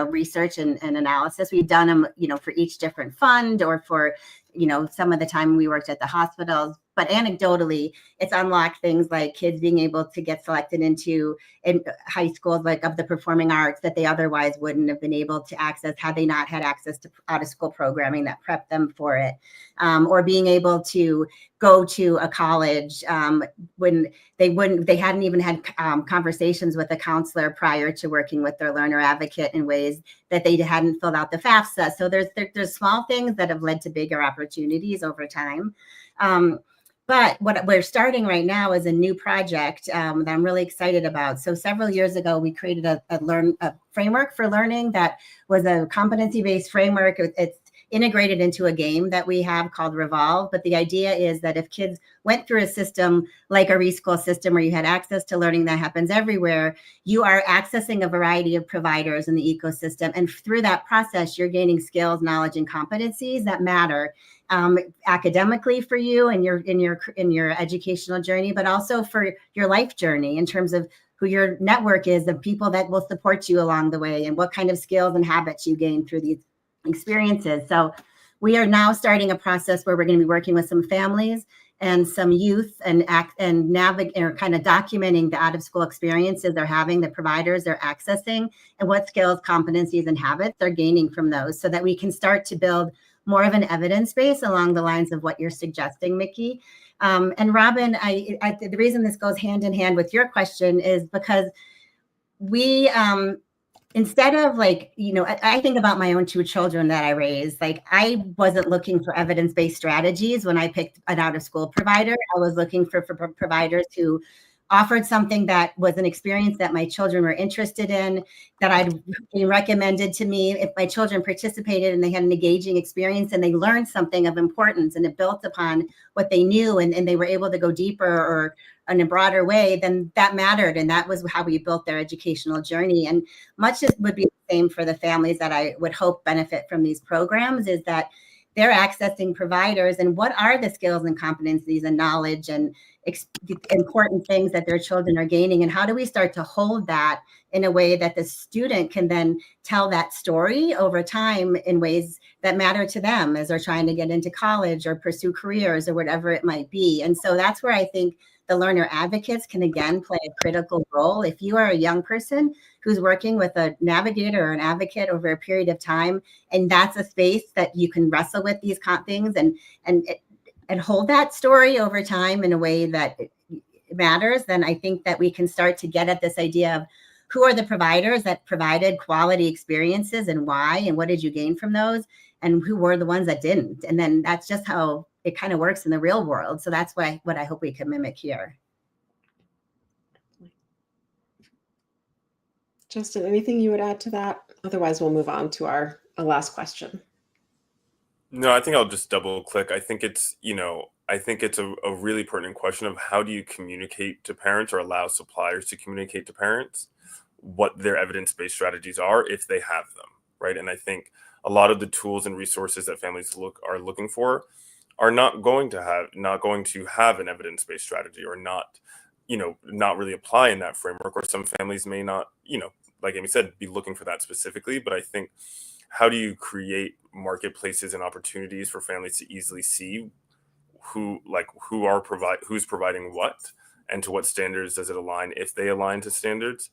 research and analysis. We've done them, for each different fund or for, some of the time we worked at the hospitals. But anecdotally, it's unlocked things like kids being able to get selected into in high schools, like of the performing arts, that they otherwise wouldn't have been able to access had they not had access to out of school programming that prepped them for it, or being able to go to a college when they hadn't even had conversations with a counselor prior to working with their learner advocate in ways that they hadn't filled out the FAFSA. So there's small things that have led to bigger opportunities over time. But what we're starting right now is a new project that I'm really excited about. So several years ago, we created a framework for learning that was a competency-based framework. It's integrated into a game that we have called Revolve. But the idea is that if kids went through a system like a ReSchool system where you had access to learning that happens everywhere, you are accessing a variety of providers in the ecosystem. And through that process, you're gaining skills, knowledge, and competencies that matter academically for you and in your educational journey, but also for your life journey in terms of who your network is, the people that will support you along the way, and what kind of skills and habits you gain through these experiences. So we are now starting a process where we're going to be working with some families and some youth and kind of documenting the out of school experiences they're having, the providers they're accessing, and what skills, competencies, and habits they're gaining from those, so that we can start to build more of an evidence base along the lines of what you're suggesting, Mickey. And Robin, the reason this goes hand in hand with your question is because we, instead of I think about my own two children that I raised. Like, I wasn't looking for evidence-based strategies when I picked an out-of-school provider. I was looking for providers who offered something that was an experience that my children were interested in, that I'd been recommended to me. If my children participated and they had an engaging experience and they learned something of importance and it built upon what they knew, and they were able to go deeper or in a broader way, then that mattered. And that was how we built their educational journey. And much as would be the same for the families that I would hope benefit from these programs, is that they're accessing providers, and what are the skills and competencies and knowledge and important things that their children are gaining, and how do we start to hold that in a way that the student can then tell that story over time in ways that matter to them as they're trying to get into college or pursue careers or whatever it might be. And so that's where I think the learner advocates can again play a critical role. If you are a young person who's working with a navigator or an advocate over a period of time, and that's a space that you can wrestle with these things and hold that story over time in a way that matters, then I think that we can start to get at this idea of who are the providers that provided quality experiences and why, and what did you gain from those, and who were the ones that didn't. And then that's just how it kind of works in the real world. So that's what I hope we can mimic here. Justin, anything you would add to that? Otherwise, we'll move on to our last question. No, I think I'll just double click. I think it's a really pertinent question of how do you communicate to parents or allow suppliers to communicate to parents what their evidence-based strategies are if they have them, right? And I think a lot of the tools and resources that families are looking for are not going to have an evidence-based strategy, or not really apply in that framework, or some families may not, like Amy said, be looking for that specifically. But I think, how do you create marketplaces and opportunities for families to easily see who's providing what, and to what standards does it align, if they align to standards,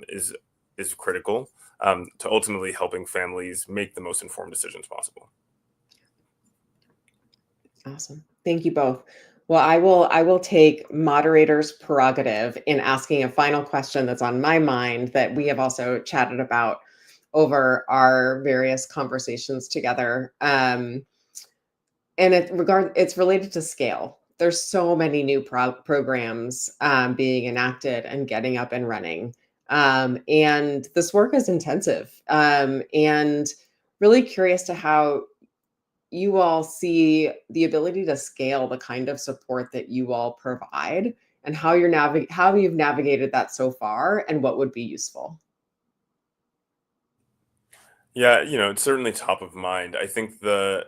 is critical to ultimately helping families make the most informed decisions possible. Awesome. Thank you both. Well, I will take moderator's prerogative in asking a final question that's on my mind that we have also chatted about over our various conversations together. And it's related to scale. There's so many new programs being enacted and getting up and running. And this work is intensive, and really curious to how you all see the ability to scale the kind of support that you all provide, and how you've navigated that so far, and what would be useful. Yeah, it's certainly top of mind. I think I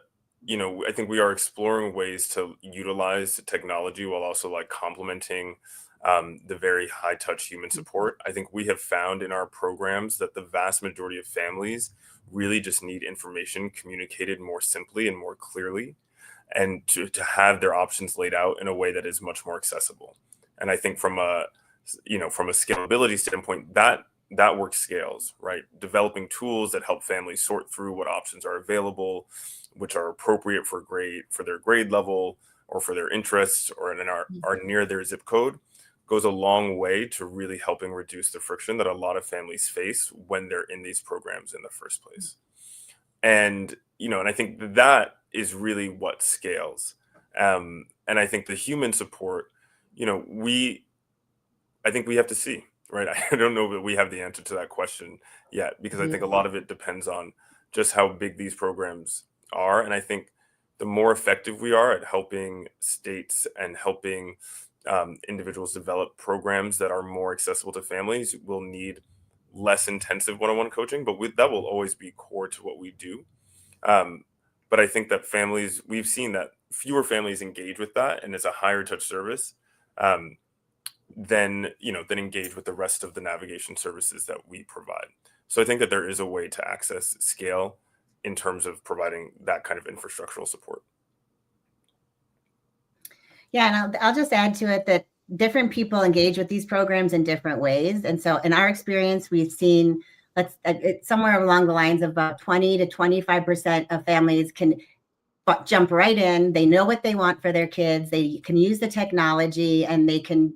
think we are exploring ways to utilize technology while also complementing the very high touch human support. I think we have found in our programs that the vast majority of families really just need information communicated more simply and more clearly, and to have their options laid out in a way that is much more accessible. And I think from a scalability standpoint, that work scales, right? Developing tools that help families sort through what options are available, which are appropriate for their grade level or for their interests or are near their zip code, goes a long way to really helping reduce the friction that a lot of families face when they're in these programs in the first place. And I think that is really what scales. And I think the human support, I think we have to see, right? I don't know that we have the answer to that question yet, because I think a lot of it depends on just how big these programs are. And I think the more effective we are at helping states and helping individuals develop programs that are more accessible to families, will need less intensive one-on-one coaching, but that will always be core to what we do. But I think that we've seen that fewer families engage with that, and it's a higher touch service than engage with the rest of the navigation services that we provide. So I think that there is a way to access scale in terms of providing that kind of infrastructural support. Yeah, and I'll just add to it that different people engage with these programs in different ways. And so in our experience, we've seen it's somewhere along the lines of about 20 to 25% of families can jump right in. They know what they want for their kids. They can use the technology, and they can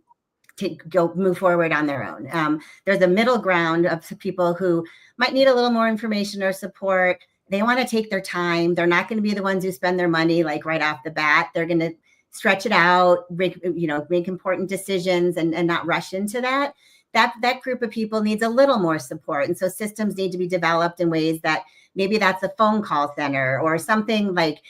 move forward on their own. There's a middle ground of people who might need a little more information or support. They want to take their time. They're not going to be the ones who spend their money like right off the bat. They're going to stretch it out, make important decisions and not rush into that. That group of people needs a little more support. And so systems need to be developed in ways that maybe that's a phone call center or something like,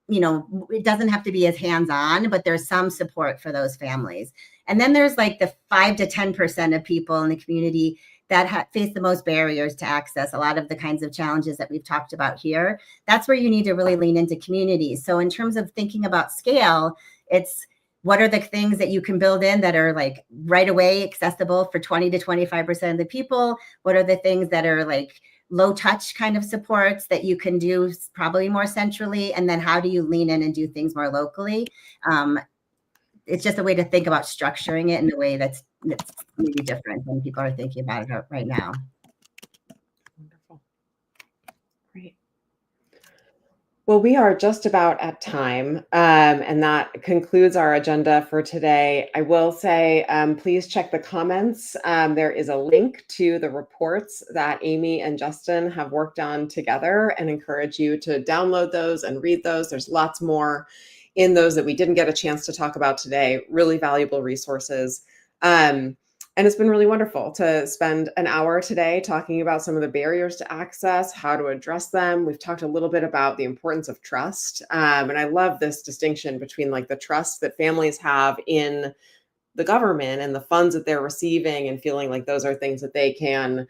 it doesn't have to be as hands-on, but there's some support for those families. And then there's like the 5 to 10% of people in the community that face the most barriers to access a lot of the kinds of challenges that we've talked about here. That's where you need to really lean into communities. So in terms of thinking about scale, it's what are the things that you can build in that are like right away accessible for 20 to 25% of the people? What are the things that are like low touch kind of supports that you can do probably more centrally? And then how do you lean in and do things more locally? It's just a way to think about structuring it in a way that's maybe different than people are thinking about it right now. Wonderful. Great. Well, we are just about at time, and that concludes our agenda for today. I will say, please check the comments. There is a link to the reports that Amy and Justin have worked on together, and encourage you to download those and read those. There's lots more in those that we didn't get a chance to talk about today. Really valuable resources. And it's been really wonderful to spend an hour today talking about some of the barriers to access, how to address them. We've talked a little bit about the importance of trust. And I love this distinction between like the trust that families have in the government and the funds that they're receiving, and feeling like those are things that they can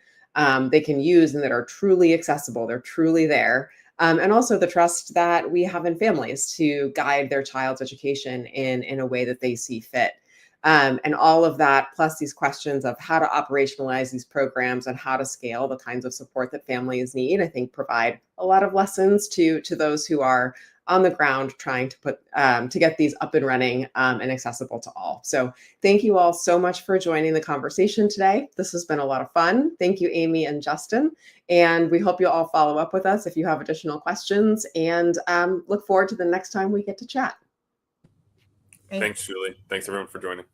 use and that are truly accessible. They're truly there. And also the trust that we have in families to guide their child's education in a way that they see fit. And all of that, plus these questions of how to operationalize these programs and how to scale the kinds of support that families need, I think provide a lot of lessons to those who are on the ground trying to get these up and running and accessible to all. So thank you all so much for joining the conversation today. This has been a lot of fun. Thank you, Amy and Justin. And we hope you'll all follow up with us if you have additional questions, and look forward to the next time we get to chat. Thanks, Julie. Thanks everyone for joining.